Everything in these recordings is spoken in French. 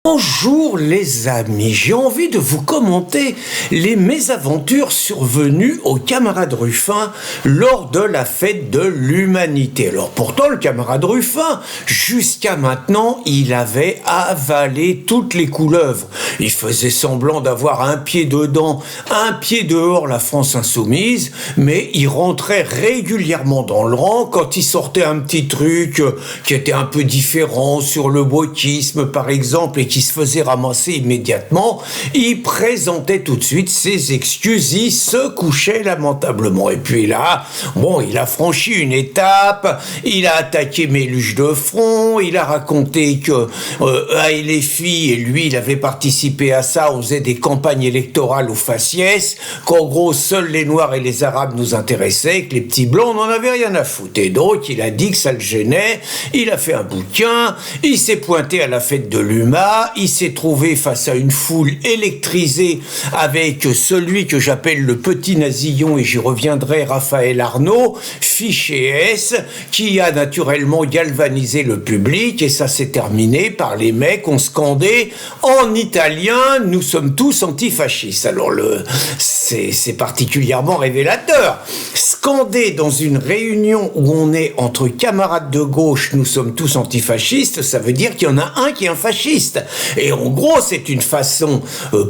Bonjour les amis, j'ai envie de vous commenter les mésaventures survenues au camarade Ruffin lors de la fête de l'humanité. Alors pourtant le camarade Ruffin, jusqu'à maintenant, il avait avalé toutes les couleuvres. Il faisait semblant d'avoir un pied dedans, un pied dehors la France insoumise, mais il rentrait régulièrement dans le rang quand il sortait un petit truc qui était un peu différent sur le wokisme par exemple et qui se faisait ramasser immédiatement, il présentait tout de suite ses excuses, il se couchait lamentablement. Et puis là, il a franchi une étape, il a attaqué Méluche de front, il a raconté que LFI, et lui, il avait participé à ça, on faisait des campagnes électorales au faciès, qu'en gros, seuls les Noirs et les Arabes nous intéressaient, que les petits Blancs, on n'en avait rien à foutre. Et donc, il a dit que ça le gênait, il a fait un bouquin, il s'est pointé à la fête de l'UMA, il s'est trouvé face à une foule électrisée avec celui que j'appelle le petit nasillon, et j'y reviendrai, Raphaël Arnaud, fiché S, qui a naturellement galvanisé le public, et ça s'est terminé par les mecs ont scandé en italien, nous sommes tous antifascistes. Alors c'est particulièrement révélateur. Scander dans une réunion où on est entre camarades de gauche, nous sommes tous antifascistes, ça veut dire qu'il y en a un qui est un fasciste. Et en gros, c'est une façon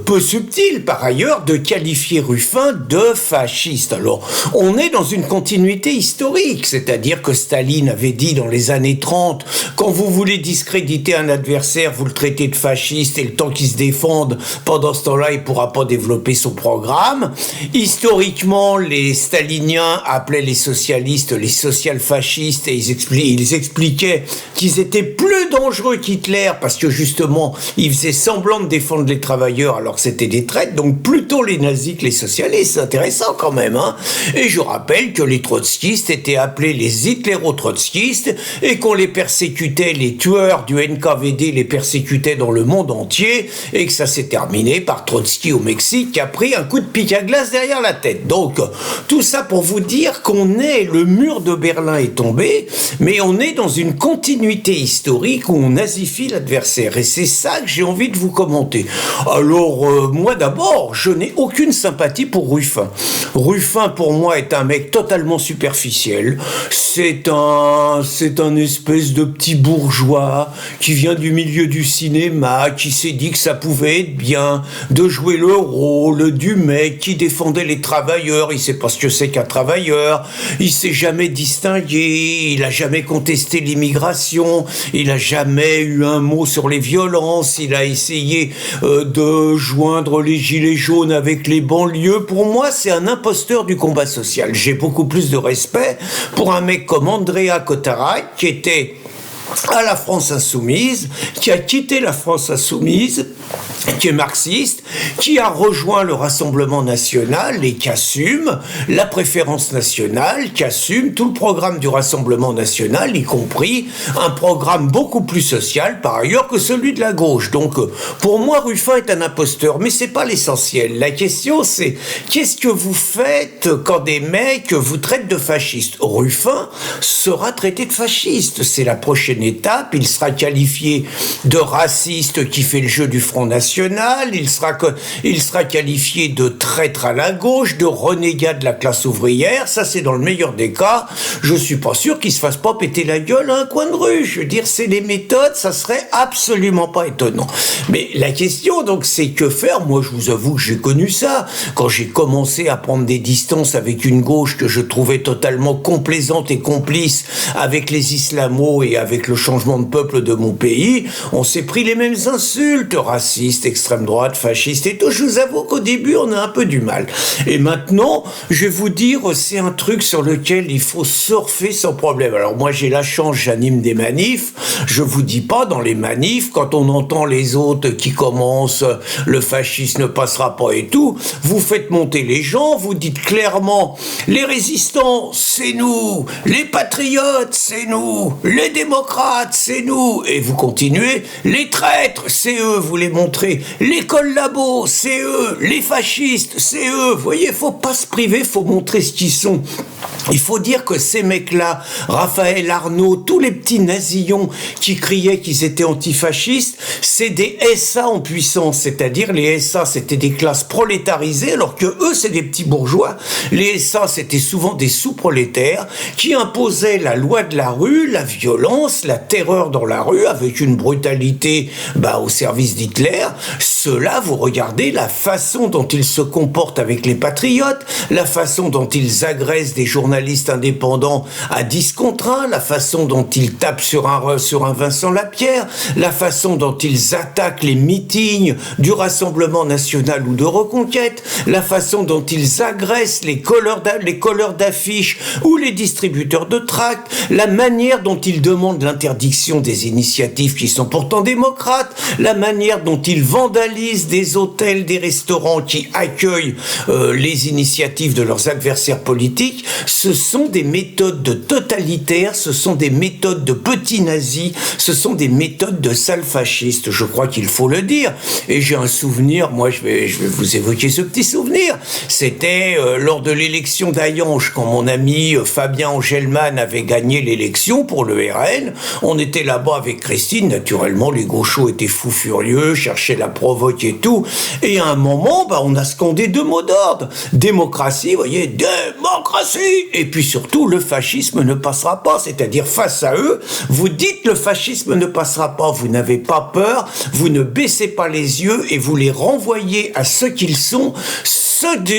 peu subtile, par ailleurs, de qualifier Ruffin de fasciste. Alors, on est dans une continuité historique, c'est-à-dire que Staline avait dit dans les années 30, quand vous voulez discréditer un adversaire, vous le traitez de fasciste, et le temps qu'il se défende, pendant ce temps-là, il ne pourra pas développer son programme. Historiquement, les staliniens appelaient les socialistes les social-fascistes, et ils expliquaient qu'ils étaient plus dangereux qu'Hitler, parce que justement, ils faisaient semblant de défendre les travailleurs alors que c'était des traites, donc plutôt les nazis que les socialistes. C'est intéressant quand même, hein. Et je rappelle que les trotskistes étaient appelés les hitléro-trotskistes et qu'on les persécutait, les tueurs du NKVD les persécutaient dans le monde entier, et que ça s'est terminé par Trotsky au Mexique qui a pris un coup de pic à glace derrière la tête. Donc tout ça pour vous dire le mur de Berlin est tombé, mais on est dans une continuité historique où on nazifie l'adversaire, et c'est ça que j'ai envie de vous commenter. Alors, moi d'abord, je n'ai aucune sympathie pour Ruffin. Ruffin, pour moi, est un mec totalement superficiel. C'est un espèce de petit bourgeois qui vient du milieu du cinéma, qui s'est dit que ça pouvait être bien de jouer le rôle du mec qui défendait les travailleurs. Il sait pas ce que c'est qu'un travailleur. Il s'est jamais distingué. Il a jamais contesté l'immigration. Il a jamais eu un mot sur les violences. Il a essayé de joindre les gilets jaunes avec les banlieues. Pour moi, c'est un imposteur du combat social. J'ai beaucoup plus de respect pour un mec comme Andrea Cotarac, qui était à la France insoumise, qui a quitté la France insoumise, qui est marxiste, qui a rejoint le Rassemblement national et qui assume la préférence nationale, qui assume tout le programme du Rassemblement national, y compris un programme beaucoup plus social par ailleurs que celui de la gauche. Donc pour moi, Ruffin est un imposteur, mais c'est pas l'essentiel. La question c'est, qu'est-ce que vous faites quand des mecs vous traitent de fascistes? Ruffin sera traité de fasciste, c'est la prochaine étape. Il sera qualifié de raciste qui fait le jeu du Front National, il sera qualifié de traître à la gauche, de renégat de la classe ouvrière. Ça, c'est dans le meilleur des cas. Je suis pas sûr qu'il se fasse pas péter la gueule à un coin de rue. Je veux dire, c'est les méthodes, ça serait absolument pas étonnant. Mais la question, donc, c'est que faire? Moi, je vous avoue que j'ai connu ça. Quand j'ai commencé à prendre des distances avec une gauche que je trouvais totalement complaisante et complice avec les islamos et avec le changement de peuple de mon pays, on s'est pris les mêmes insultes, racistes, extrême droite, fasciste et tout. Je vous avoue qu'au début, on a un peu du mal. Et maintenant, je vais vous dire, c'est un truc sur lequel il faut surfer sans problème. Alors moi, j'ai la chance, j'anime des manifs. Je vous dis pas, dans les manifs, quand on entend les autres qui commencent, le fascisme ne passera pas et tout, vous faites monter les gens, vous dites clairement, les résistants, c'est nous, les patriotes, c'est nous, les démocrates, c'est nous, et vous continuez, les traîtres, c'est eux, vous les montrez, les collabos, c'est eux, les fascistes, c'est eux. Vous voyez, faut pas se priver, faut montrer ce qu'ils sont. Il faut dire que ces mecs-là, Raphaël Arnaud, tous les petits nazillons qui criaient qu'ils étaient antifascistes, c'est des SA en puissance, c'est-à-dire les SA c'était des classes prolétarisées, alors que eux c'est des petits bourgeois. Les SA c'était souvent des sous-prolétaires qui imposaient la loi de la rue, la violence, la terreur dans la rue, avec une brutalité au service d'Hitler. Ceux-là, vous regardez la façon dont ils se comportent avec les patriotes, la façon dont ils agressent des journalistes indépendants à 10 contre 1, la façon dont ils tapent sur un Vincent Lapierre, la façon dont ils attaquent les meetings du Rassemblement national ou de Reconquête, la façon dont ils agressent les colleurs d'affiches ou les distributeurs de tracts, la manière dont ils demandent l'interdiction des initiatives qui sont pourtant démocrates, la manière dont ils vandalisent des hôtels, des restaurants qui accueillent les initiatives de leurs adversaires politiques. Ce sont des méthodes de totalitaires, ce sont des méthodes de petits nazis, ce sont des méthodes de sales fascistes, je crois qu'il faut le dire. Et j'ai un souvenir, moi je vais vous évoquer ce petit souvenir, c'était lors de l'élection d'Hayange, quand mon ami Fabien Angelman avait gagné l'élection pour le RN, on était là-bas avec Christine, naturellement les gauchos étaient fous furieux, cherchaient la provoque et tout, et à un moment, on a scandé 2 mots d'ordre, démocratie, vous voyez, démocratie, et puis surtout, le fascisme ne passera pas. C'est-à-dire, face à eux, vous dites le fascisme ne passera pas. Vous n'avez pas peur, vous ne baissez pas les yeux et vous les renvoyez à ce qu'ils sont.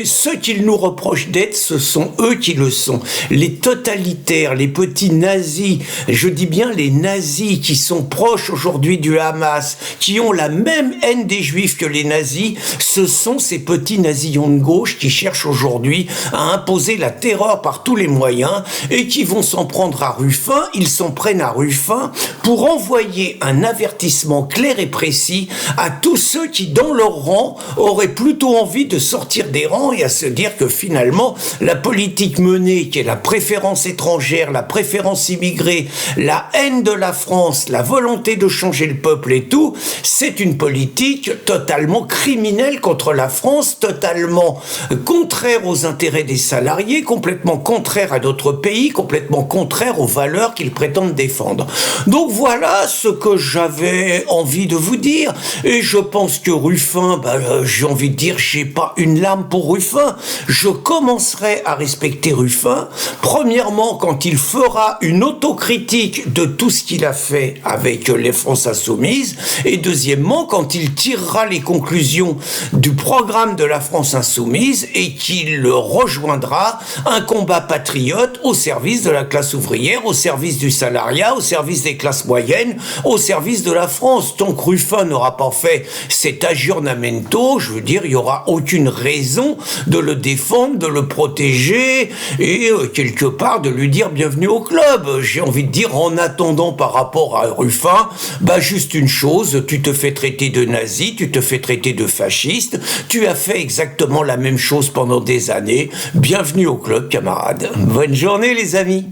Ceux qu'ils nous reprochent d'être, ce sont eux qui le sont. Les totalitaires, les petits nazis, je dis bien les nazis qui sont proches aujourd'hui du Hamas, qui ont la même haine des juifs que les nazis, ce sont ces petits nazillons de gauche qui cherchent aujourd'hui à imposer la terreur par tous les moyens et qui vont s'en prendre à Ruffin. Ils s'en prennent à Ruffin pour envoyer un avertissement clair et précis à tous ceux qui, dans leur rang, auraient plutôt envie de sortir des rangs et à se dire que finalement, la politique menée, qui est la préférence étrangère, la préférence immigrée, la haine de la France, la volonté de changer le peuple et tout, c'est une politique totalement criminelle contre la France, totalement contraire aux intérêts des salariés, complètement contraire à d'autres pays, complètement contraire aux valeurs qu'ils prétendent défendre. Donc voilà ce que j'avais envie de vous dire, et je pense que Ruffin, j'ai envie de dire, j'ai pas une lame pour Ruffin. Je commencerai à respecter Ruffin, premièrement quand il fera une autocritique de tout ce qu'il a fait avec les France Insoumise, et deuxièmement quand il tirera les conclusions du programme de la France Insoumise et qu'il rejoindra un combat patriote au service de la classe ouvrière, au service du salariat, au service des classes moyennes, au service de la France. Tant que Ruffin n'aura pas fait cet aggiornamento, je veux dire, il n'y aura aucune raison de le défendre, de le protéger et quelque part de lui dire bienvenue au club. J'ai envie de dire, en attendant par rapport à Ruffin, juste une chose, tu te fais traiter de nazi, tu te fais traiter de fasciste, tu as fait exactement la même chose pendant des années. Bienvenue au club, camarades. Bonne journée les amis.